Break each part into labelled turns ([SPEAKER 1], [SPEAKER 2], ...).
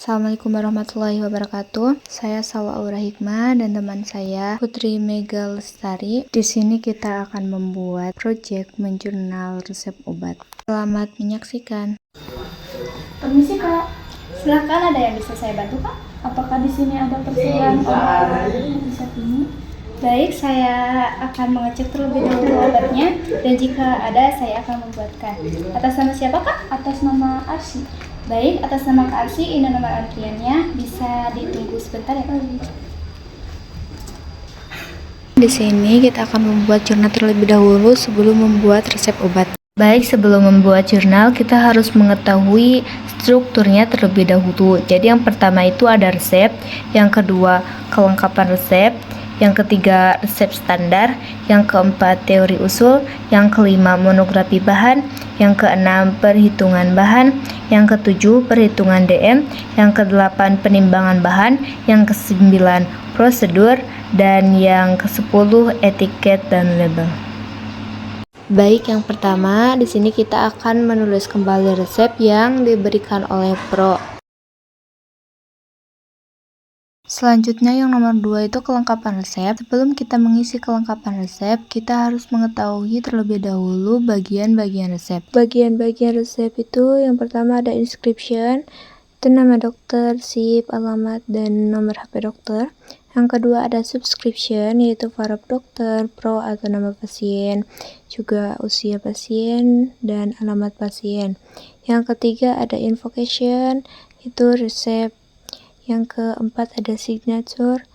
[SPEAKER 1] Assalamualaikum warahmatullahi wabarakatuh. Saya Salwa Aura Hikmah dan teman saya Putri Mega Lestari. Di sini kita akan membuat proyek menjurnal resep obat. Selamat menyaksikan.
[SPEAKER 2] Permisi Kak, silakan, ada yang bisa saya bantu Kak? Apakah di sini ada persediaan obat resep ini? Baik, saya akan mengecek terlebih dahulu obatnya dan jika ada saya akan membuatkan. Atas nama siapa Kak? Atas nama Arsi. Baik, atas nama Kak Arsi, ini nomor antriannya. Bisa ditunggu sebentar ya Kak.
[SPEAKER 1] Di sini kita akan membuat jurnal terlebih dahulu sebelum membuat resep obat. Baik, sebelum membuat jurnal kita harus mengetahui strukturnya terlebih dahulu. Jadi yang pertama itu ada resep, yang kedua kelengkapan resep, yang ketiga resep standar, yang keempat teori usul, yang kelima monografi bahan, yang keenam perhitungan bahan, yang ketujuh perhitungan DM, yang kedelapan penimbangan bahan, yang kesembilan prosedur, dan yang kesepuluh etiket dan label. Baik, yang pertama di sini kita akan menulis kembali resep yang diberikan oleh Pro. Selanjutnya yang nomor 2 itu kelengkapan resep. Sebelum kita mengisi kelengkapan resep, kita harus mengetahui terlebih dahulu bagian-bagian resep. Bagian-bagian resep itu yang pertama ada inscription, itu nama dokter, SIP, alamat, dan nomor HP dokter. Yang kedua ada subscription, yaitu para dokter, pro atau nama pasien, juga usia pasien, dan alamat pasien. Yang ketiga ada invocation, itu resep. Yang keempat ada signature,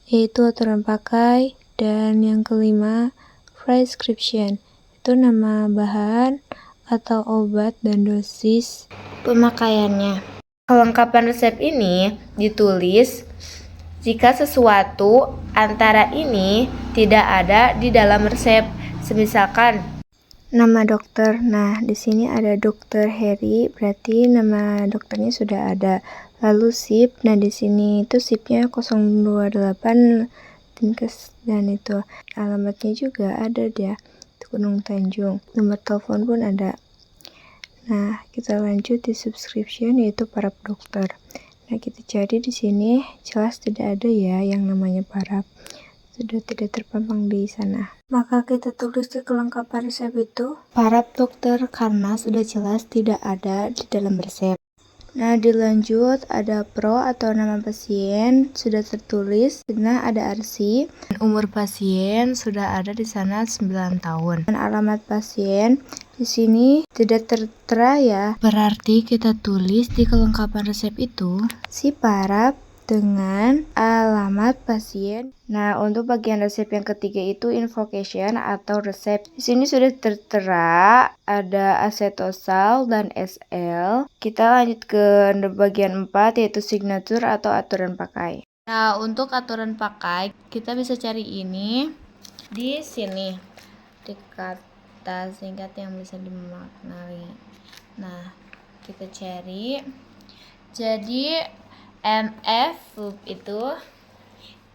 [SPEAKER 1] yaitu aturan pakai. Dan yang kelima prescription, itu nama bahan atau obat dan dosis pemakaiannya. Kelengkapan resep ini ditulis jika sesuatu antara ini tidak ada di dalam resep. Semisalkan nama dokter. Nah, di sini ada Dokter Heri, berarti nama dokternya sudah ada. Lalu SIP, nah di sini itu SIP-nya 028 Dinkes, dan itu alamatnya juga ada dia, itu Gunung Tanjung. Nomor telepon pun ada. Nah, kita lanjut di subscription, yaitu para dokter. Nah, kita cari di sini jelas tidak ada ya yang namanya paraf, sudah tidak terpampang di sana. Maka kita tulis di kelengkapan resep itu paraf dokter karena sudah jelas tidak ada di dalam resep. Nah, dilanjut ada pro atau nama pasien sudah tertulis. Nah, ada RC, umur pasien sudah ada di sana 9 tahun. Dan alamat pasien di sini tidak tertera ya. Berarti kita tulis di kelengkapan resep itu si paraf dengan alamat pasien. Nah, untuk bagian resep yang ketiga itu invocation atau resep. Di sini sudah tertera ada acetosal dan SL. Kita lanjut ke bagian 4 yaitu signature atau aturan pakai. Nah, untuk aturan pakai kita bisa cari ini di sini di kata singkat yang bisa dimaknai. Nah, kita cari. Jadi MF loop itu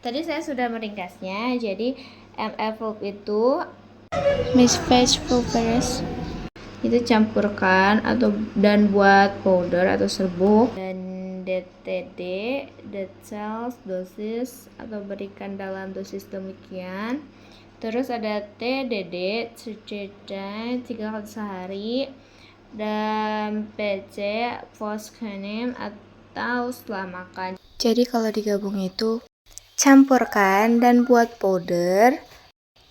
[SPEAKER 1] tadi saya sudah meringkasnya. Jadi MF loop itu misfage pulveris, itu campurkan atau dan buat powder atau serbuk. Dan DTD dead cells dosis atau berikan dalam dosis demikian. Terus ada TDD cerceta 3 kali sehari, dan PC postcanem atau setelah makan. Jadi kalau digabung itu campurkan dan buat powder,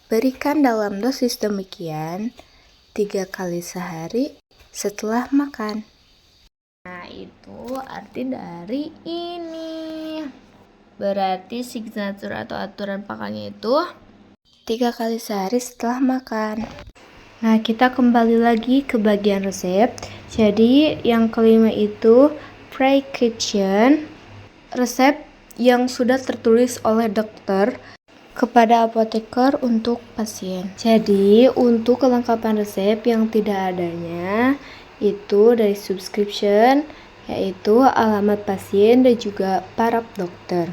[SPEAKER 1] berikan dalam dosis demikian 3 kali sehari setelah makan. Nah, itu arti dari ini. Berarti signature atau aturan pakainya itu 3 kali sehari setelah makan. Nah, kita kembali lagi ke bagian resep. Jadi yang kelima itu prescription, resep yang sudah tertulis oleh dokter kepada apoteker untuk pasien. Jadi untuk kelengkapan resep yang tidak adanya itu dari subscription, yaitu alamat pasien dan juga paraf dokter.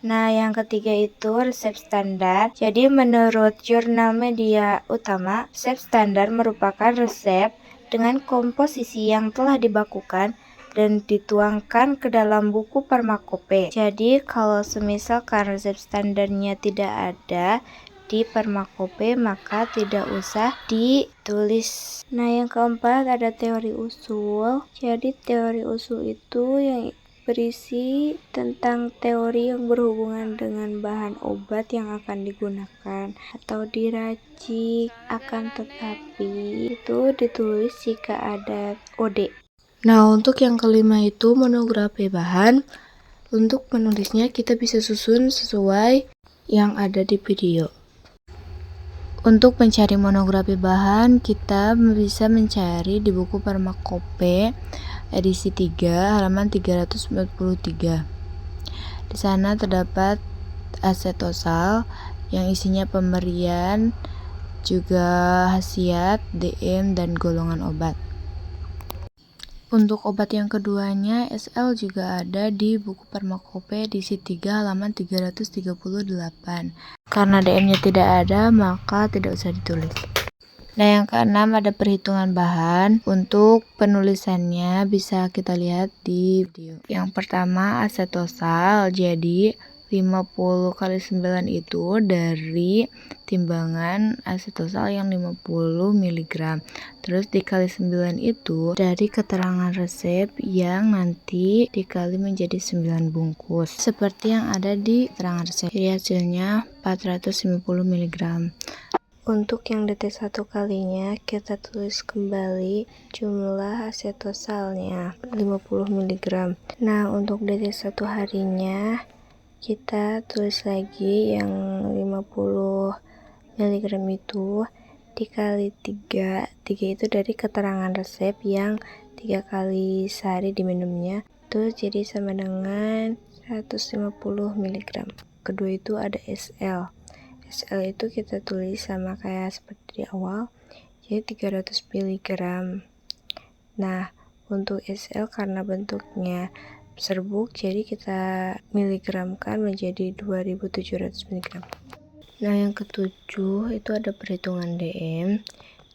[SPEAKER 1] Nah, yang ketiga itu resep standar. Jadi menurut jurnal media utama, resep standar merupakan resep dengan komposisi yang telah dibakukan dan dituangkan ke dalam buku Pharmacope. Jadi kalau semisal resep standarnya tidak ada di Pharmacope, maka tidak usah ditulis. Nah, yang keempat ada teori usul. Jadi teori usul itu yang berisi tentang teori yang berhubungan dengan bahan obat yang akan digunakan atau diracik, akan tetapi itu ditulis jika ada OD. Nah, untuk yang kelima itu monografi bahan. Untuk menulisnya kita bisa susun sesuai yang ada di video. Untuk mencari monografi bahan, kita bisa mencari di buku Pharmacope edisi 3 halaman 343. Di sana terdapat asetosal yang isinya pemberian, juga khasiat, DM, dan golongan obat. Untuk obat yang keduanya, SL juga ada di buku Pharmacope edisi 3 halaman 338. Karena DM-nya tidak ada, maka tidak usah ditulis. Nah, yang keenam ada perhitungan bahan. Untuk penulisannya bisa kita lihat di video. Yang pertama asetosal, jadi 50 kali 9 itu dari timbangan asetosal yang 50 mg. Terus dikali 9 itu dari keterangan resep yang nanti dikali menjadi 9 bungkus. Seperti yang ada di keterangan resep. Jadi hasilnya 450 mg. Untuk yang DT1 kalinya, kita tulis kembali jumlah asetosalnya 50 mg. Nah, untuk DT1 harinya, kita tulis lagi yang 50 mg itu dikali 3. 3 itu dari keterangan resep yang 3 kali sehari diminumnya. Itu jadi sama dengan 150 mg. Kedua itu ada SL. SL itu kita tulis sama kayak seperti di awal, jadi 300 mg. Nah, untuk SL karena bentuknya serbuk, jadi kita miligramkan menjadi 2700 mg. Nah, yang ketujuh itu ada perhitungan DM.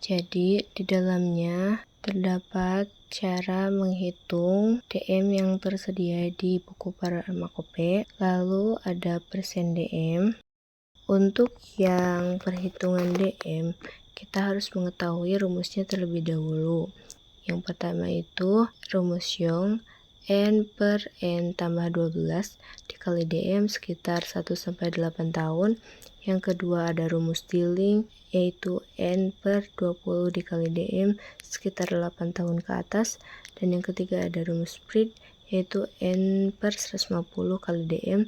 [SPEAKER 1] Jadi di dalamnya terdapat cara menghitung DM yang tersedia di buku Pharmacope, lalu ada persen DM. Untuk yang perhitungan DM, kita harus mengetahui rumusnya terlebih dahulu. Yang pertama itu rumus Young, N per N tambah 12 dikali DM sekitar 1-8 tahun. Yang kedua ada rumus Stilling, yaitu N per 20 dikali DM sekitar 8 tahun ke atas. Dan yang ketiga ada rumus Spread, yaitu N per 150 kali DM,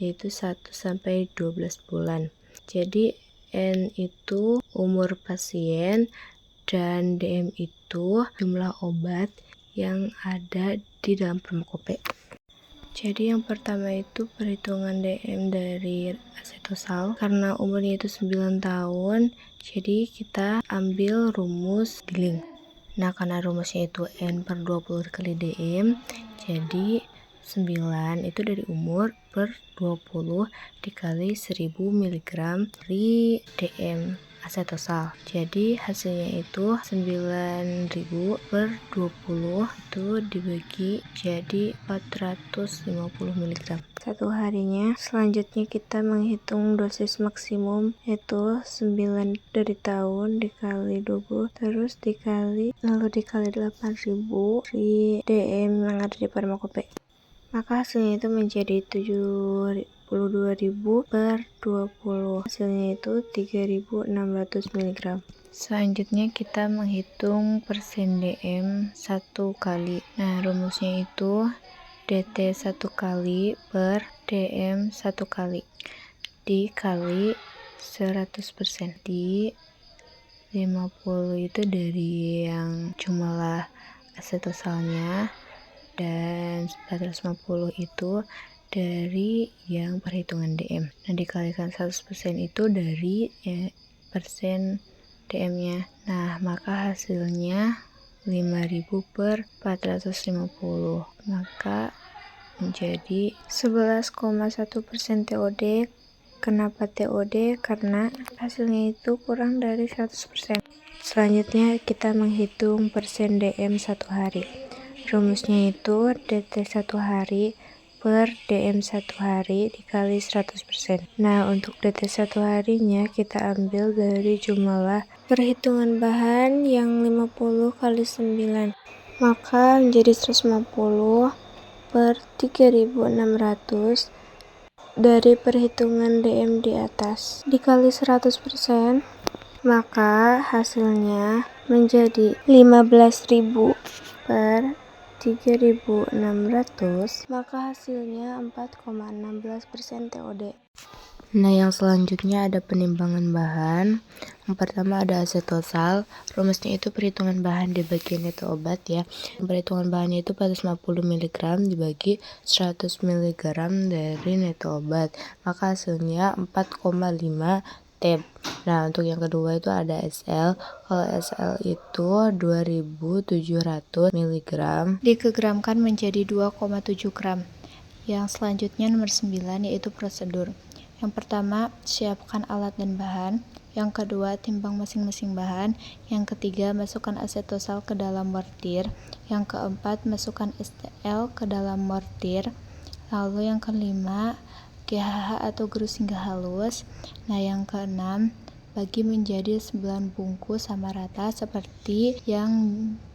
[SPEAKER 1] yaitu 1-12 bulan. Jadi N itu umur pasien dan DM itu jumlah obat yang ada di dalam Pharmacope. Jadi yang pertama itu perhitungan DM dari asetosal. Karena umurnya itu 9 tahun, jadi kita ambil rumus Stilling. Nah, karena rumusnya itu N per 20 kali DM, jadi 9 itu dari umur per 20 dikali 1000 mg dari DM asetosal. Jadi hasilnya itu 9000 per 20 itu dibagi jadi 450 mg. Satu harinya. Selanjutnya kita menghitung dosis maksimum, yaitu 9 dari tahun dikali 20 terus dikali 8000 di DM yang ada di Pharmacope. Maka hasilnya itu menjadi 72.000 per 20. Hasilnya itu 3.600 mg. Selanjutnya kita menghitung persen DM 1 kali. Nah, rumusnya itu DT 1 kali per DM 1 kali dikali 100%. Di 50 itu dari yang jumlah asetosalnya, dan 450 itu dari yang perhitungan DM. Nah, dikalikan 100% itu dari persen DM-nya. Nah, maka hasilnya 5000 per 450. Maka menjadi 11,1% TOD. Kenapa TOD? Karena hasilnya itu kurang dari 100%. Selanjutnya kita menghitung persen DM 1 hari. Rumusnya itu DT 1 hari per DM 1 hari dikali 100%. Nah, untuk DT 1 harinya kita ambil dari jumlah perhitungan bahan yang 50 kali 9. Maka menjadi 150 per 3600 dari perhitungan DM di atas dikali 100%, maka hasilnya menjadi 15.000 per 3.600, maka hasilnya 4,16% TOD. Nah, yang selanjutnya ada penimbangan bahan. Yang pertama ada asetosal. Rumusnya itu perhitungan bahan dibagi neto obat ya. Perhitungan bahannya itu 450 mg dibagi 100 mg dari neto obat. Maka hasilnya 4,5 tab. Nah, untuk yang kedua itu ada SL. Kalau SL itu 2700 mg dikegramkan menjadi 2,7 gram. Yang selanjutnya nomor 9 yaitu prosedur. Yang pertama, siapkan alat dan bahan. Yang kedua, timbang masing-masing bahan. Yang ketiga, masukkan asetosal ke dalam mortir. Yang keempat, masukkan STL ke dalam mortir. Lalu yang kelima, GHH atau gerus hingga halus. Nah, yang keenam, bagi menjadi 9 bungkus sama rata seperti yang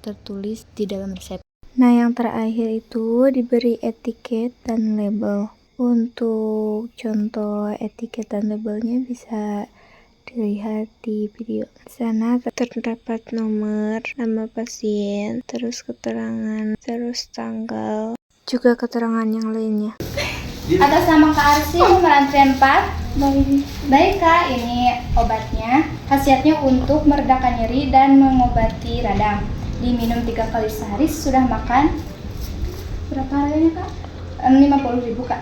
[SPEAKER 1] tertulis di dalam resep. Nah, yang terakhir itu diberi etiket dan label. Untuk contoh etiket dan labelnya bisa dilihat di video. Di sana terdapat nomor, nama pasien, terus keterangan, terus tanggal, juga keterangan yang lainnya.
[SPEAKER 2] Atas nama Kak Arsi, nomor antrian 4. Baik Kak, ini obatnya. Khasiatnya untuk meredakan nyeri dan mengobati radang. Diminum 3 kali sehari. Sudah makan. Berapa harganya Kak? 50.000 Kak.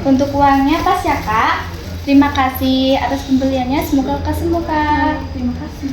[SPEAKER 2] Untuk uangnya pas ya Kak. Terima kasih atas pembeliannya. Semoga Kak sembuh Kak. Terima kasih.